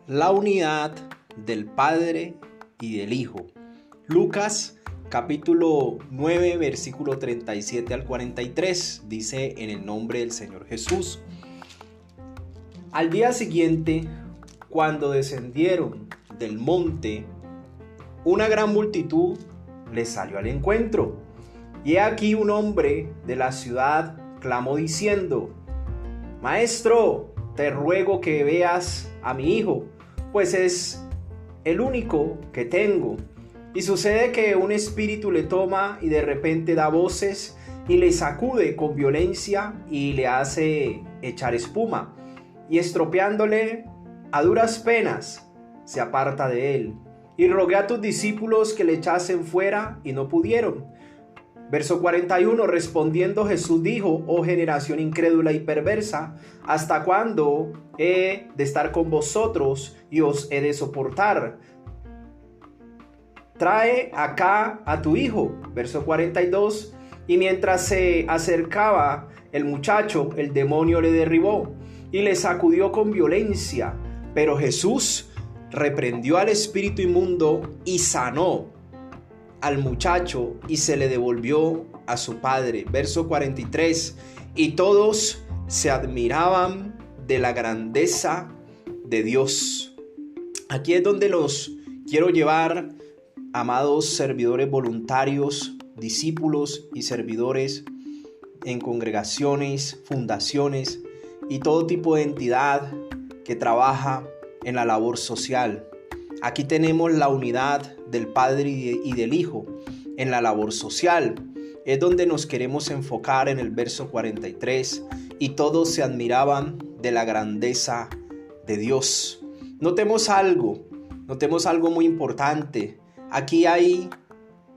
La unidad del Padre y del Hijo. Lucas capítulo 9 versículo 37 al 43 dice: en el nombre del Señor Jesús. Al día siguiente, cuando descendieron del monte, una gran multitud les salió al encuentro. Y he aquí un hombre de la ciudad clamó diciendo: Maestro, te ruego que veas a mi hijo, pues es el único que tengo. Y sucede que un espíritu le toma y de repente da voces y le sacude con violencia y le hace echar espuma. Y estropeándole a duras penas, se aparta de él. Y rogué a tus discípulos que le echasen fuera y no pudieron. Verso 41, respondiendo Jesús dijo: oh generación incrédula y perversa, ¿hasta cuándo he de estar con vosotros y os he de soportar? Trae acá a tu hijo. Verso 42, y mientras se acercaba el muchacho, el demonio le derribó y le sacudió con violencia. Pero Jesús reprendió al espíritu inmundo y sanó al muchacho y se le devolvió a su padre. Verso 43, y todos se admiraban de la grandeza de Dios. Aquí es donde los quiero llevar, amados servidores voluntarios, discípulos y servidores en congregaciones, fundaciones y todo tipo de entidad que trabaja en la labor social. Aquí tenemos la unidad del Padre y del Hijo en la labor social. Es donde nos queremos enfocar en el verso 43. Y todos se admiraban de la grandeza de Dios. Notemos algo muy importante. Aquí hay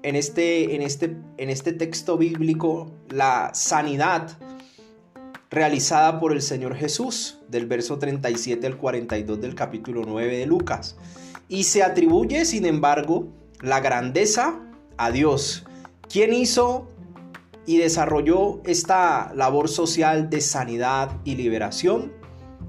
en este texto bíblico la sanidad realizada por el Señor Jesús, del verso 37 al 42 del capítulo 9 de Lucas. Y se atribuye, sin embargo, la grandeza a Dios, quien hizo y desarrolló esta labor social de sanidad y liberación,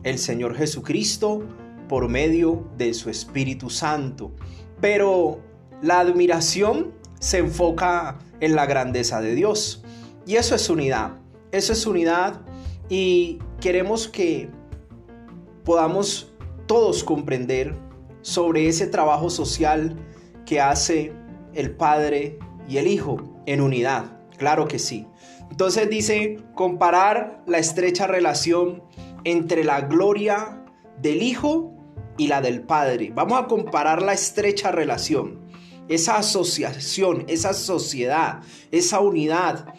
el Señor Jesucristo, por medio de su Espíritu Santo. Pero la admiración se enfoca en la grandeza de Dios. Y eso es unidad. Y queremos que podamos todos comprender sobre ese trabajo social que hace el Padre y el Hijo en unidad. Claro que sí. Entonces dice: comparar la estrecha relación entre la gloria del Hijo y la del Padre. Vamos a comparar la estrecha relación, esa asociación, esa sociedad, esa unidad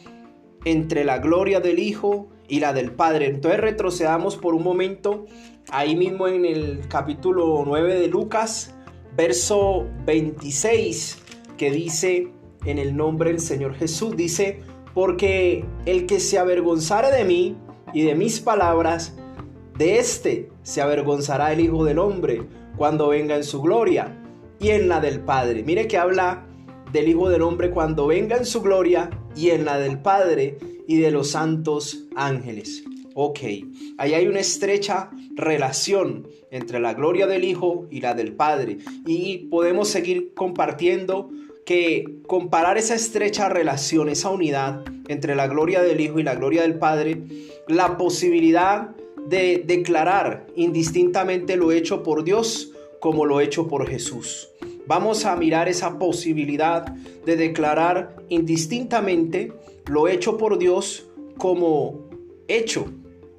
entre la gloria del Hijo y la del Padre. Entonces retrocedamos por un momento ahí mismo en el capítulo 9 de Lucas, verso 26, que dice: en el nombre del Señor Jesús, dice: porque el que se avergonzare de mí y de mis palabras, de éste se avergonzará el Hijo del Hombre cuando venga en su gloria y en la del Padre. Mire que habla del Hijo del Hombre cuando venga en su gloria y en la del Padre y de los santos ángeles. Ok, ahí hay una estrecha relación entre la gloria del Hijo y la del Padre. Y podemos seguir compartiendo que comparar esa estrecha relación, esa unidad entre la gloria del Hijo y la gloria del Padre, la posibilidad de declarar indistintamente lo hecho por Dios como lo hecho por Jesús. Vamos a mirar esa posibilidad de declarar indistintamente lo hecho por Dios como hecho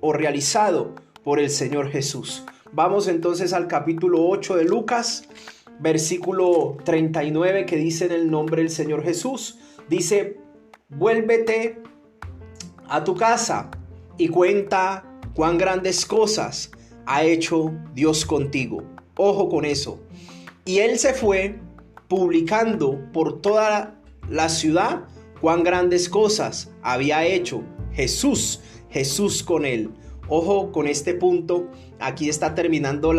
o realizado por el Señor Jesús. Vamos entonces al capítulo 8 de Lucas, versículo 39, que dice: en el nombre del Señor Jesús. Dice: vuélvete a tu casa y cuenta cuán grandes cosas ha hecho Dios contigo. Ojo con eso. Y él se fue publicando por toda la ciudad cuán grandes cosas había hecho Jesús con él. Ojo con este punto. Aquí está terminando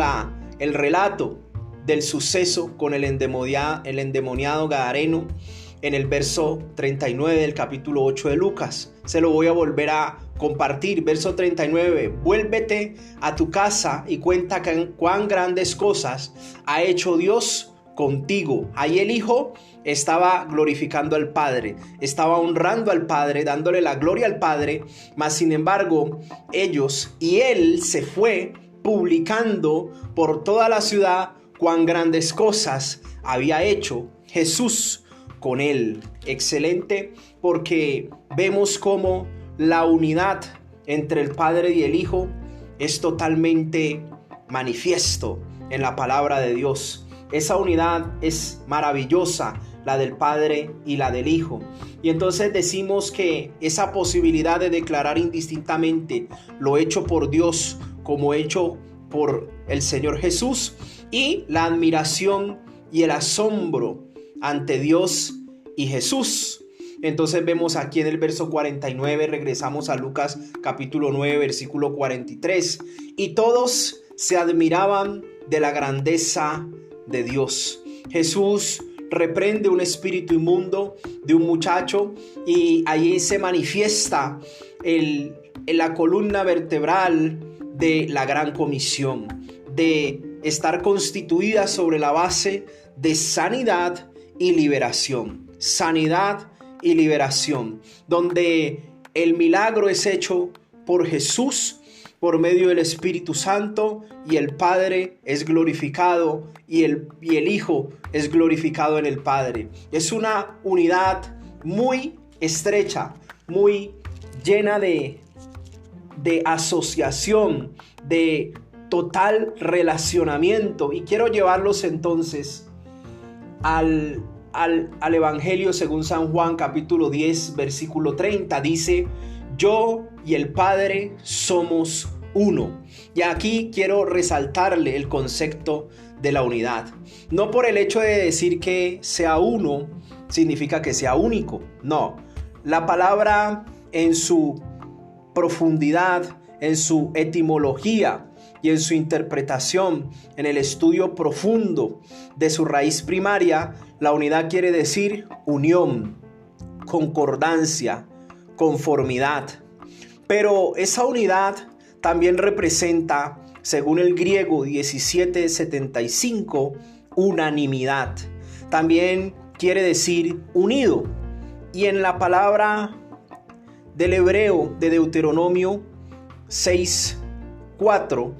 el relato del suceso con el endemoniado gadareno. en el verso 39 del capítulo 8 de Lucas. Se lo voy a volver a compartir. Verso 39. Vuélvete a tu casa y cuenta cuán grandes cosas ha hecho Dios contigo. Ahí el Hijo estaba glorificando al Padre, estaba honrando al Padre, dándole la gloria al Padre, mas sin embargo él se fue publicando por toda la ciudad cuán grandes cosas había hecho Jesús con él. Excelente, porque vemos cómo la unidad entre el Padre y el Hijo es totalmente manifiesto en la palabra de Dios. Esa unidad es maravillosa, la del Padre y la del Hijo. Y entonces decimos que esa posibilidad de declarar indistintamente lo hecho por Dios como hecho por el Señor Jesús, y la admiración y el asombro ante Dios y Jesús. Entonces vemos aquí en el verso 49, regresamos a Lucas capítulo 9, versículo 43. Y todos se admiraban de la grandeza de Dios. Jesús reprende un espíritu inmundo de un muchacho y allí se manifiesta la columna vertebral de la gran comisión, de estar constituida sobre la base de sanidad y liberación. Sanidad y liberación, donde el milagro es hecho por Jesús por medio del Espíritu Santo, y el Padre es glorificado y el Hijo es glorificado en el Padre. Es una unidad muy estrecha, muy llena de asociación, de total relacionamiento. Y quiero llevarlos entonces al Evangelio según San Juan capítulo 10 versículo 30. Dice: yo y el Padre somos uno. Y aquí quiero resaltarle el concepto de la unidad. No por el hecho de decir que sea uno significa que sea único. No, la palabra en su profundidad, en su etimología y en su interpretación, en el estudio profundo de su raíz primaria, la unidad quiere decir unión, concordancia, conformidad. Pero esa unidad también representa, según el griego 1775, unanimidad. También quiere decir unido. Y en la palabra del hebreo de Deuteronomio 6:4,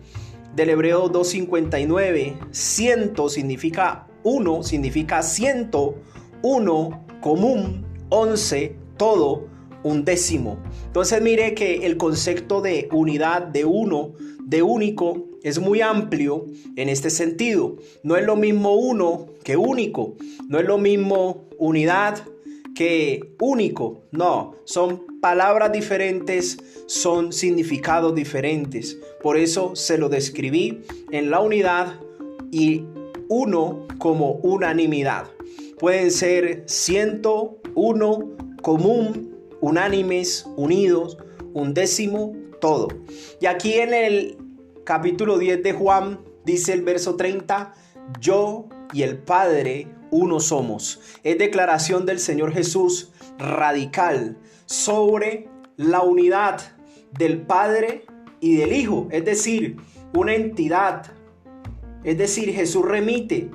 del hebreo 2:59, ciento significa uno, significa ciento, uno, común, 11, todo, un décimo. Entonces mire que el concepto de unidad, de uno, de único, es muy amplio en este sentido. No es lo mismo uno que único, no es lo mismo unidad que único. No, son palabras diferentes, son significados diferentes. Por eso se lo describí en la unidad y uno como unanimidad. Pueden ser ciento, uno, común, unánimes, unidos, un décimo, todo. Y aquí en el capítulo 10 de Juan dice el verso 30: yo y el Padre uno somos. Es declaración del Señor Jesús radical sobre la unidad del Padre y del Hijo, es decir, una entidad. Es decir, Jesús remite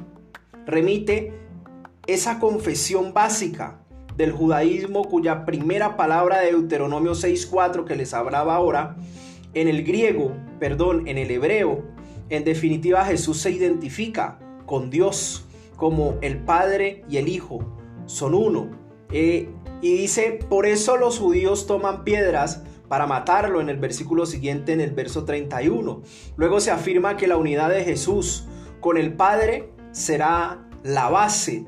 esa confesión básica del judaísmo, cuya primera palabra de Deuteronomio 6:4 que les hablaba ahora, en el hebreo, en definitiva Jesús se identifica con Dios como el Padre y el Hijo son uno. Y dice: por eso los judíos toman piedras para matarlo, en el versículo siguiente, en el verso 31. Luego se afirma que la unidad de Jesús con el Padre será la base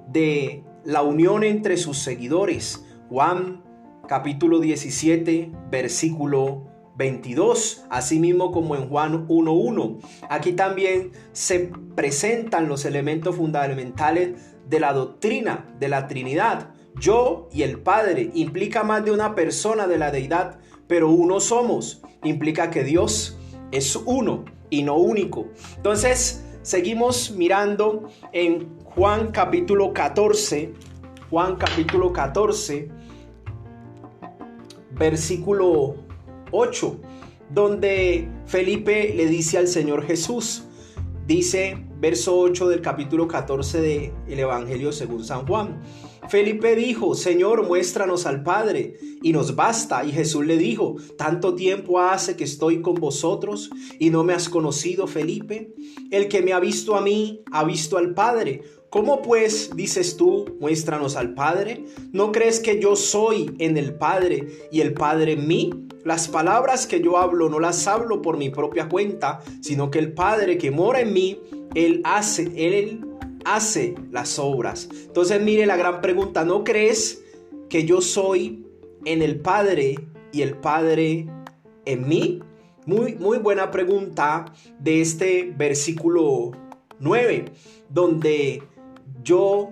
de la unión entre sus seguidores. Juan capítulo 17 versículo 22, asimismo como en Juan 1:1. Aquí también se presentan los elementos fundamentales de la doctrina de la Trinidad. Yo y el Padre implica más de una persona de la deidad, pero uno somos. Implica que Dios es uno y no único. Entonces seguimos mirando en Juan capítulo 14, Juan capítulo 14, versículo 8, donde Felipe le dice al Señor Jesús, dice verso 8 del capítulo 14 del Evangelio según San Juan: Felipe dijo: Señor, muéstranos al Padre y nos basta. Y Jesús le dijo: ¿tanto tiempo hace que estoy con vosotros y no me has conocido, Felipe? El que me ha visto a mí, ha visto al Padre. ¿Cómo pues dices tú, muéstranos al Padre? ¿No crees que yo soy en el Padre y el Padre en mí? Las palabras que yo hablo no las hablo por mi propia cuenta, sino que el Padre que mora en mí, Él hace las obras. Entonces mire la gran pregunta: ¿no crees que yo soy en el Padre y el Padre en mí? Muy buena pregunta de este versículo 9, donde yo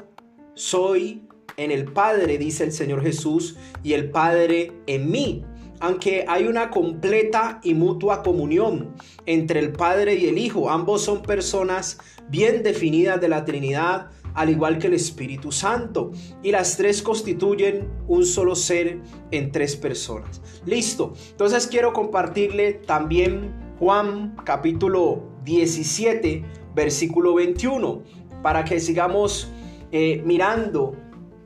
soy en el Padre, dice el Señor Jesús, y el Padre en mí. Aunque hay una completa y mutua comunión entre el Padre y el Hijo, ambos son personas bien definidas de la Trinidad, al igual que el Espíritu Santo, y las tres constituyen un solo ser en tres personas. Listo, entonces quiero compartirle también Juan capítulo 17, versículo 21, para que sigamos mirando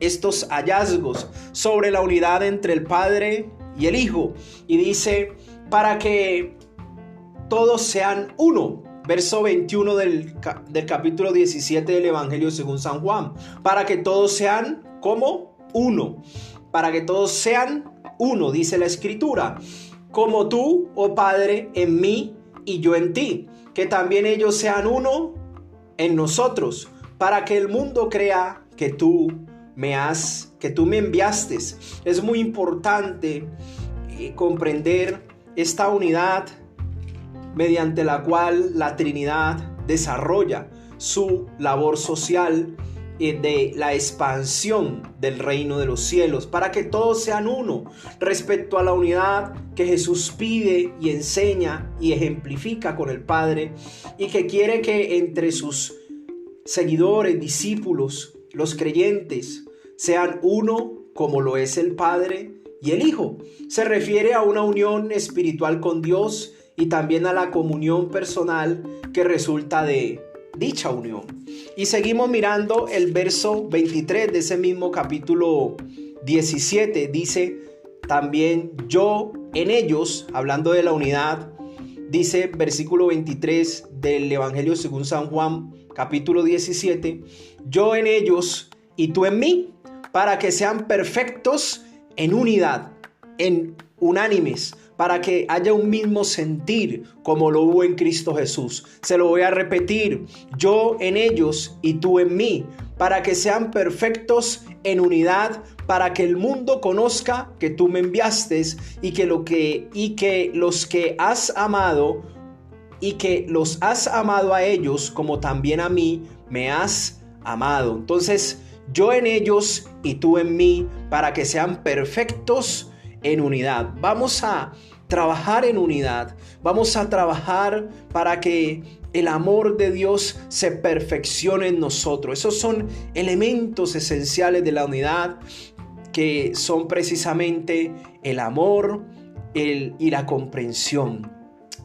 estos hallazgos sobre la unidad entre el Padre y el Hijo. Y dice: para que todos sean uno. Verso 21 del capítulo 17 del Evangelio según San Juan. Para que todos sean como uno. Para que todos sean uno, dice la Escritura. Como tú, oh Padre, en mí y yo en ti. Que también ellos sean uno en nosotros. Para que el mundo crea que tú me enviaste. Es muy importante comprender esta unidad mediante la cual la Trinidad desarrolla su labor social de la expansión del reino de los cielos, para que todos sean uno, respecto a la unidad que Jesús pide y enseña y ejemplifica con el Padre, y que quiere que entre sus seguidores, discípulos, los creyentes, sean uno como lo es el Padre y el Hijo. Se refiere a una unión espiritual con Dios y también a la comunión personal que resulta de dicha unión. Y seguimos mirando el verso 23 de ese mismo capítulo 17. Dice también: yo en ellos, hablando de la unidad, dice versículo 23 del Evangelio según San Juan, capítulo 17: yo en ellos y tú en mí, para que sean perfectos en unidad, en unánimes, para que haya un mismo sentir como lo hubo en Cristo Jesús. Se lo voy a repetir: yo en ellos y tú en mí, para que sean perfectos en unidad, para que el mundo conozca que tú me enviaste y que los que has amado a ellos como también a mí me has amado. Entonces, yo en ellos y tú en mí, para que sean perfectos en unidad. Vamos a trabajar en unidad. Vamos a trabajar para que el amor de Dios se perfeccione en nosotros. Esos son elementos esenciales de la unidad, que son precisamente el amor y la comprensión.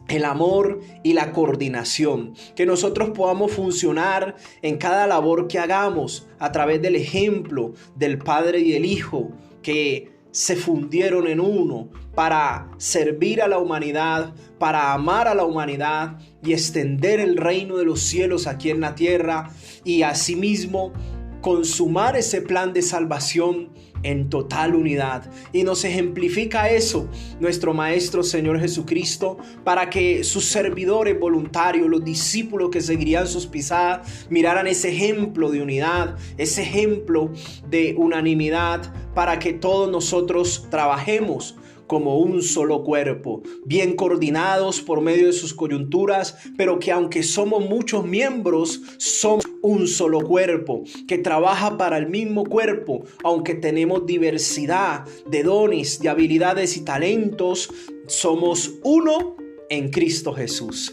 El amor y la coordinación, que nosotros podamos funcionar en cada labor que hagamos a través del ejemplo del Padre y del Hijo, que se fundieron en uno para servir a la humanidad, para amar a la humanidad y extender el reino de los cielos aquí en la tierra, y asimismo consumar ese plan de salvación en total unidad. Y nos ejemplifica eso nuestro Maestro Señor Jesucristo, para que sus servidores voluntarios, los discípulos que seguirían sus pisadas, miraran ese ejemplo de unidad, ese ejemplo de unanimidad, para que todos nosotros trabajemos como un solo cuerpo, bien coordinados por medio de sus coyunturas, pero que aunque somos muchos miembros, somos un solo cuerpo, que trabaja para el mismo cuerpo, aunque tenemos diversidad de dones, de habilidades y talentos, somos uno en Cristo Jesús.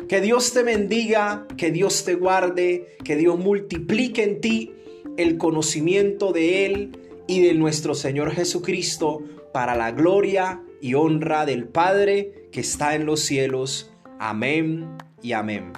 Que Dios te bendiga, que Dios te guarde, que Dios multiplique en ti el conocimiento de Él y de nuestro Señor Jesucristo, para la gloria y honra del Padre que está en los cielos. Amén y amén.